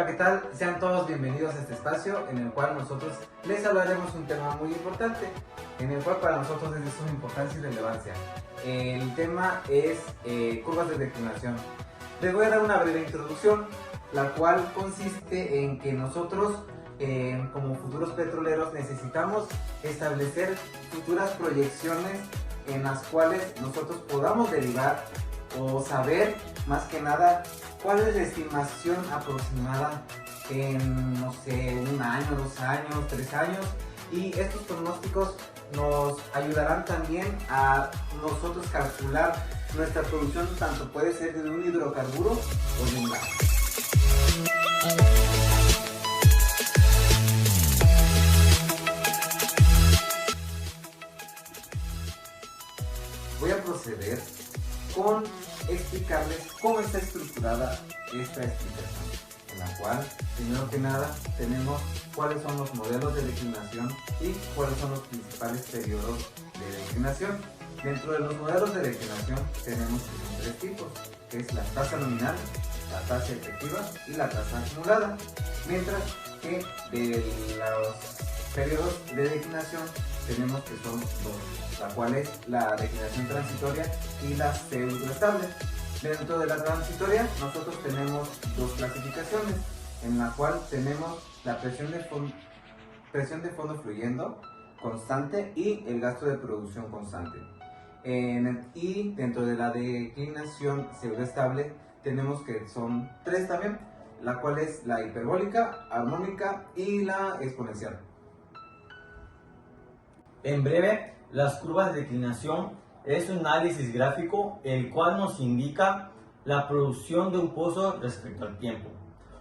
Hola, ¿qué tal? Sean todos bienvenidos a este espacio en el cual nosotros les hablaremos un tema muy importante, en el cual para nosotros es de suma importancia y relevancia. El tema es curvas de declinación. Les voy a dar una breve introducción, la cual consiste en que nosotros como futuros petroleros necesitamos establecer futuras proyecciones en las cuales nosotros podamos derivar o saber más que nada cuál es la estimación aproximada en, no sé, 1 año, 2 años, 3 años, y estos pronósticos nos ayudarán también a nosotros calcular nuestra producción, tanto puede ser de un hidrocarburo o de un gas. Voy a proceder con explicarles cómo está estructurada esta explicación, en la cual, primero que nada, tenemos cuáles son los modelos de declinación y cuáles son los principales periodos de declinación. Dentro de los modelos de declinación tenemos que son 3 tipos, que es la tasa nominal, la tasa efectiva y la tasa acumulada, mientras que de los periodos de declinación tenemos que son 2, la cual es la declinación transitoria y la pseudoestable. Dentro de la transitoria nosotros tenemos 2 clasificaciones, en la cual tenemos la presión de fondo fluyendo constante y el gasto de producción constante. Y dentro de la declinación pseudoestable tenemos que son 3 también, la cual es la hiperbólica, armónica y la exponencial. En breve, las curvas de declinación es un análisis gráfico el cual nos indica la producción de un pozo respecto al tiempo.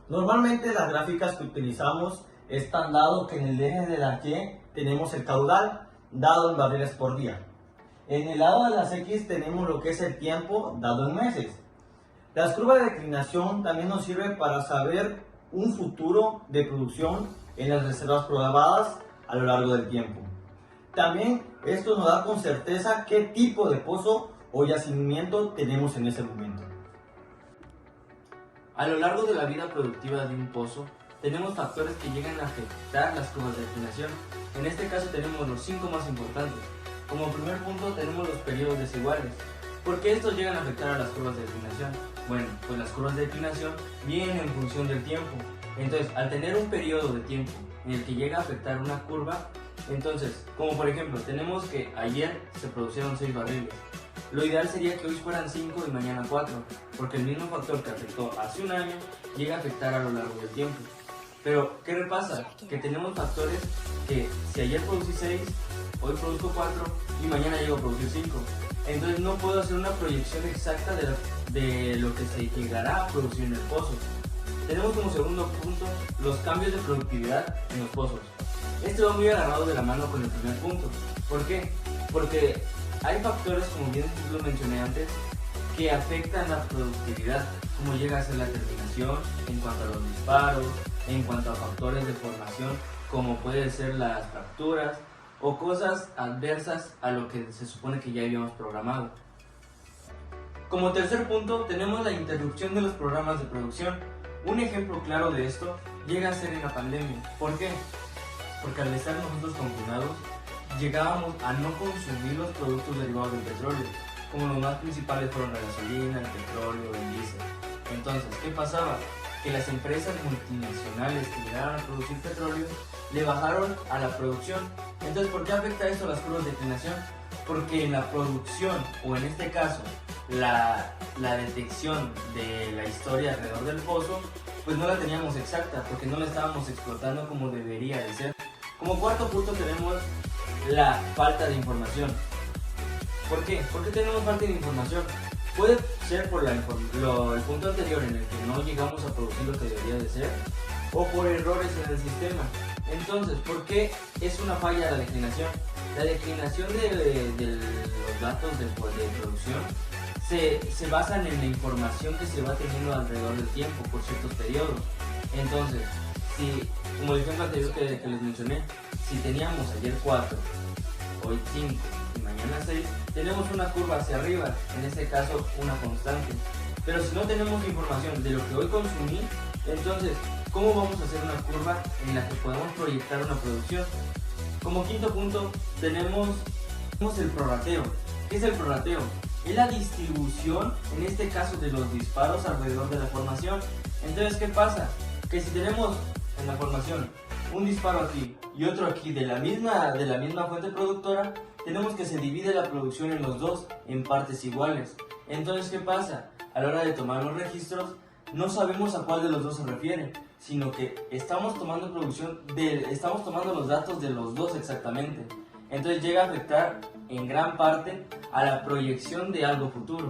Normalmente las gráficas que utilizamos están dado que en el eje de la Y tenemos el caudal dado en barriles por día. En el lado de las X tenemos lo que es el tiempo dado en meses. Las curvas de declinación también nos sirven para saber un futuro de producción en las reservas programadas a lo largo del tiempo. También esto nos da con certeza qué tipo de pozo o yacimiento tenemos en ese momento. A lo largo de la vida productiva de un pozo, tenemos factores que llegan a afectar las curvas de declinación. En este caso tenemos los 5 más importantes. Como primer punto tenemos los periodos desiguales. ¿Por qué estos llegan a afectar a las curvas de declinación? Bueno, pues las curvas de declinación vienen en función del tiempo. Entonces, al tener un periodo de tiempo en el que llega a afectar una curva, entonces, como por ejemplo, tenemos que ayer se produjeron 6 barriles. Lo ideal sería que hoy fueran 5 y mañana 4, porque el mismo factor que afectó hace un año llega a afectar a lo largo del tiempo. Pero, ¿qué me pasa? Que tenemos factores que si ayer producí 6, hoy produzco 4 y mañana llego a producir 5. Entonces no puedo hacer una proyección exacta de lo que se llegará a producir en el pozo. Tenemos como segundo punto los cambios de productividad en los pozos. Esto va muy agarrado de la mano con el primer punto. ¿Por qué? Porque hay factores, como bien lo mencioné antes, que afectan la productividad, como llega a ser la terminación, en cuanto a los disparos, en cuanto a factores de formación, como pueden ser las fracturas o cosas adversas a lo que se supone que ya habíamos programado. Como tercer punto tenemos la interrupción de los programas de producción. Un ejemplo claro de esto llega a ser en la pandemia. ¿Por qué? Porque al estar nosotros confinados, llegábamos a no consumir los productos derivados del petróleo, como los más principales fueron la gasolina, el petróleo, el diésel. Entonces, ¿qué pasaba? Que las empresas multinacionales que llegaron a producir petróleo le bajaron a la producción. Entonces, ¿por qué afecta esto a las curvas de declinación? Porque en la producción, o en este caso, la detección de la historia alrededor del pozo, pues no la teníamos exacta, porque no la estábamos explotando como debería de ser. Como cuarto punto tenemos la falta de información. ¿Por qué? ¿Por qué tenemos falta de información? Puede ser por el punto anterior en el que no llegamos a producir lo que debería de ser, o por errores en el sistema. Entonces, ¿por qué es una falla la declinación? La declinación de los datos de producción se basan en la información que se va teniendo alrededor del tiempo por ciertos periodos. Entonces, si, como el ejemplo anterior que les mencioné, si teníamos ayer 4, hoy 5 y mañana 6, tenemos una curva hacia arriba, en este caso una constante. Pero si no tenemos información de lo que hoy consumí, entonces cómo vamos a hacer una curva en la que podemos proyectar una producción. Como quinto punto tenemos el prorrateo. ¿Qué es el prorrateo? Es la distribución, en este caso, de los disparos alrededor de la formación. Entonces, ¿qué pasa? Que si tenemos en la formación un disparo aquí y otro aquí de la misma fuente productora, tenemos que se divide la producción en los dos en partes iguales. Entonces, ¿qué pasa? A la hora de tomar los registros, no sabemos a cuál de los dos se refiere, sino que estamos tomando los datos de los dos exactamente. Entonces llega a afectar en gran parte a la proyección de algo futuro.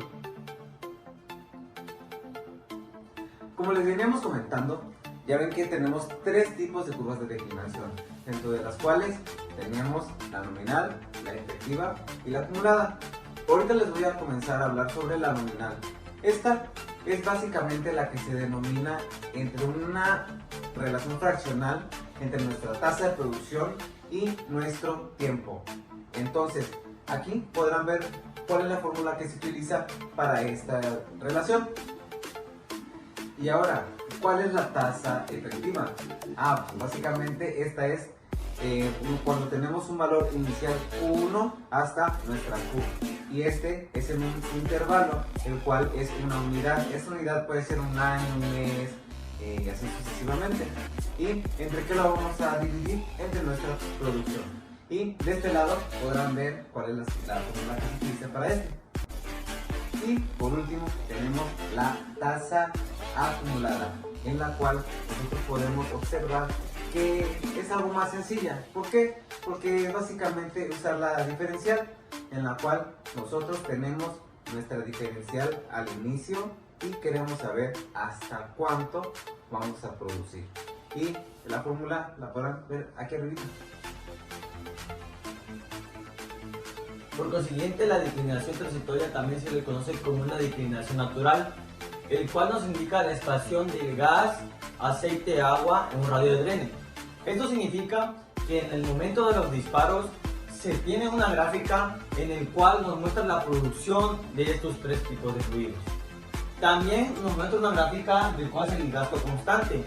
Como les veníamos comentando, ya ven que tenemos tres tipos de curvas de declinación, dentro de las cuales tenemos la nominal, la efectiva y la acumulada. Ahorita les voy a comenzar a hablar sobre la nominal. Esta es básicamente la que se denomina entre una relación fraccional entre nuestra tasa de producción y nuestro tiempo. Entonces, aquí podrán ver cuál es la fórmula que se utiliza para esta relación. Y ahora, ¿cuál es la tasa efectiva? Pues básicamente esta es cuando tenemos un valor inicial Q1 hasta nuestra Q. Y este es en un intervalo, el cual es una unidad. Esta unidad puede ser un año, un mes, y así sucesivamente. ¿Y entre qué lo vamos a dividir? Entre nuestra producción. Y de este lado podrán ver cuál es la fórmula que se utiliza para este. Y por último tenemos la tasa acumulada, en la cual nosotros podemos observar que es algo más sencilla. ¿Por qué? Porque básicamente usar la diferencial, en la cual nosotros tenemos nuestra diferencial al inicio y queremos saber hasta cuánto vamos a producir. Y la fórmula la podrán ver aquí arriba. Por consiguiente, la declinación transitoria también se le conoce como una declinación natural, el cual nos indica la expansión del gas, aceite, agua en un radio de drene. Esto significa que en el momento de los disparos se tiene una gráfica en el cual nos muestra la producción de estos tres tipos de fluidos. También nos muestra una gráfica del cual es el gasto constante.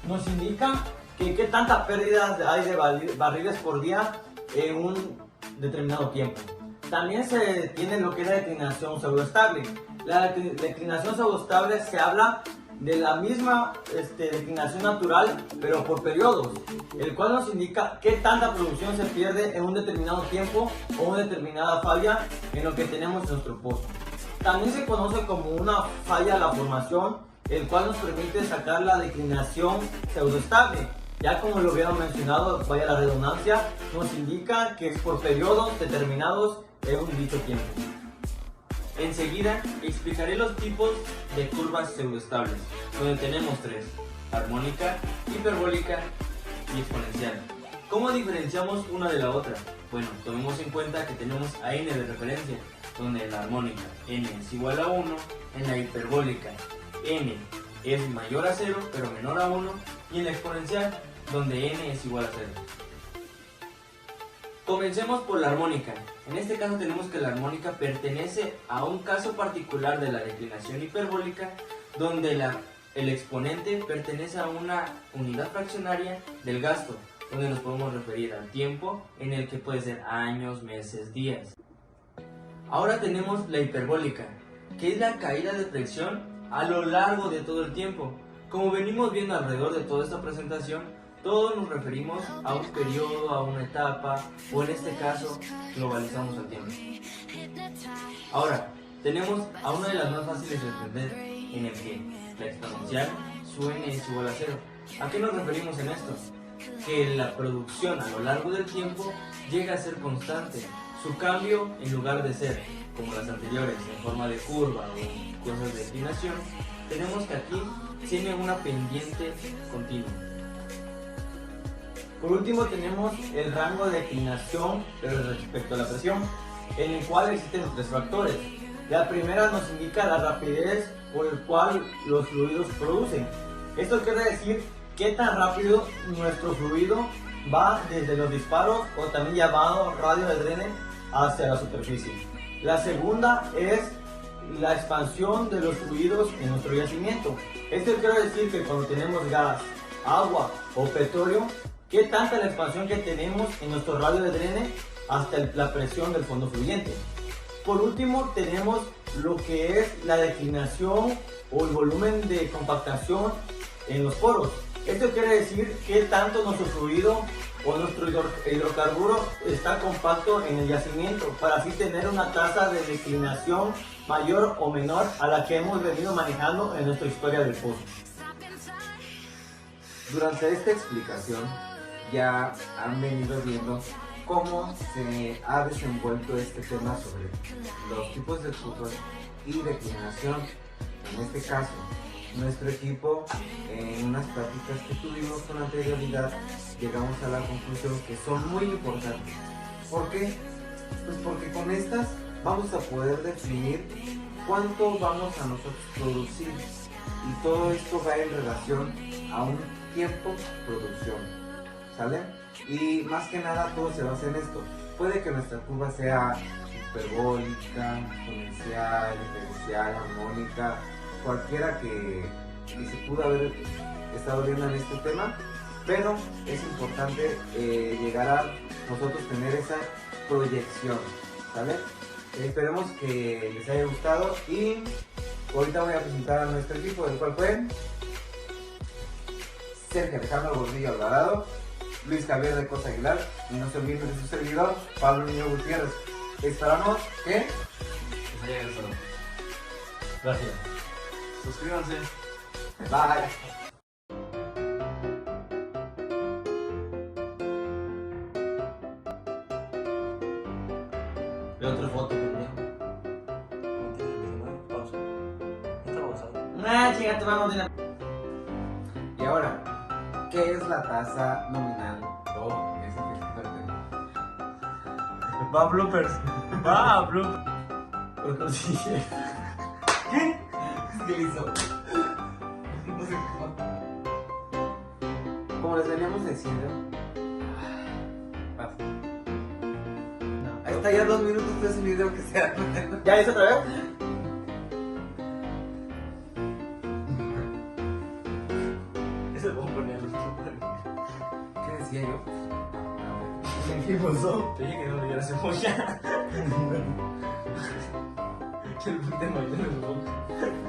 Nos indica que qué tanta pérdida hay de barriles por día en un determinado tiempo. También se tiene lo que es la declinación pseudoestable. La declinación pseudoestable se habla de la misma declinación natural, pero por periodos, el cual nos indica qué tanta producción se pierde en un determinado tiempo o una determinada falla en lo que tenemos en nuestro pozo. También se conoce como una falla a la formación, el cual nos permite sacar la declinación pseudoestable. Ya como lo habíamos mencionado, vaya la redundancia, nos indica que es por periodos determinados en un dicho tiempo. Enseguida explicaré los tipos de curvas pseudoestables, donde tenemos tres: armónica, hiperbólica y exponencial. ¿Cómo diferenciamos una de la otra? Bueno, tomemos en cuenta que tenemos a n de referencia, donde en la armónica n es igual a 1, en la hiperbólica n es mayor a 0 pero menor a 1, y en la exponencial, donde n es igual a 0. Comencemos por la armónica. En este caso tenemos que la armónica pertenece a un caso particular de la declinación hiperbólica, donde el exponente pertenece a una unidad fraccionaria del gasto, donde nos podemos referir al tiempo, en el que puede ser años, meses, días. Ahora tenemos la hiperbólica, que es la caída de presión a lo largo de todo el tiempo. Como venimos viendo alrededor de toda esta presentación, todos nos referimos a un periodo, a una etapa, o en este caso, globalizamos el tiempo. Ahora, tenemos a una de las más fáciles de entender, en el que la exponencial, su n es igual a 0. ¿A qué nos referimos en esto? Que la producción a lo largo del tiempo llega a ser constante. Su cambio, en lugar de ser, como las anteriores, en forma de curva o cosas de declinación, tenemos que aquí tiene una pendiente continua. Por último tenemos el rango de declinación respecto a la presión, en el cual existen tres factores. La primera nos indica la rapidez por el cual los fluidos se producen. Esto quiere decir qué tan rápido nuestro fluido va desde los disparos o también llamado radio de drene hacia la superficie. La segunda es la expansión de los fluidos en nuestro yacimiento. Esto quiere decir que cuando tenemos gas, agua o petróleo, qué tanta la expansión que tenemos en nuestro radio de drene hasta la presión del fondo fluyente. Por último, tenemos lo que es la declinación o el volumen de compactación en los poros. Esto quiere decir qué tanto nuestro fluido o nuestro hidrocarburo está compacto en el yacimiento, para así tener una tasa de declinación mayor o menor a la que hemos venido manejando en nuestra historia del pozo. Durante esta explicación ya han venido viendo cómo se ha desenvuelto este tema sobre los tipos de curvas y declinación. En este caso, nuestro equipo, en unas prácticas que tuvimos con anterioridad, llegamos a la conclusión que son muy importantes. ¿Por qué? Pues porque con estas vamos a poder definir cuánto vamos a nosotros producir, y todo esto va en relación a un tiempo producción, ¿sale? Y más que nada todo se basa en esto. Puede que nuestra curva sea hiperbólica, exponencial, diferencial, armónica, cualquiera que se pudo haber estado viendo en este tema, pero es importante llegar a nosotros tener esa proyección, ¿sale? Esperemos que les haya gustado, y ahorita voy a presentar a nuestro equipo, del cual fue Sergio Alejandro Gordillo Alvarado, Luis Javier de Cosa Aguilar, y no se olviden de su servidor, Pablo Niño Gutiérrez. Esperamos que Les haya gustado. Gracias. Suscríbanse. bye. Ve otra foto, pendejo. Pausa. Está pausado. Chica, te vamos de la... Y ahora, ¿qué es la tasa nominal o ese efecto del tema? Va a bloopers. Va a bloopers. ¿Qué? ¿Qué hizo? No sé cómo. Como les veníamos diciendo, ahí está ya 2 minutos de ese video que sea. ¿Ya hizo otra vez? Eso lo puedo poner. ¿Qué decía yo? ¿Qué pasó? Te dije que no le diera cebolla. Que el tema ya no me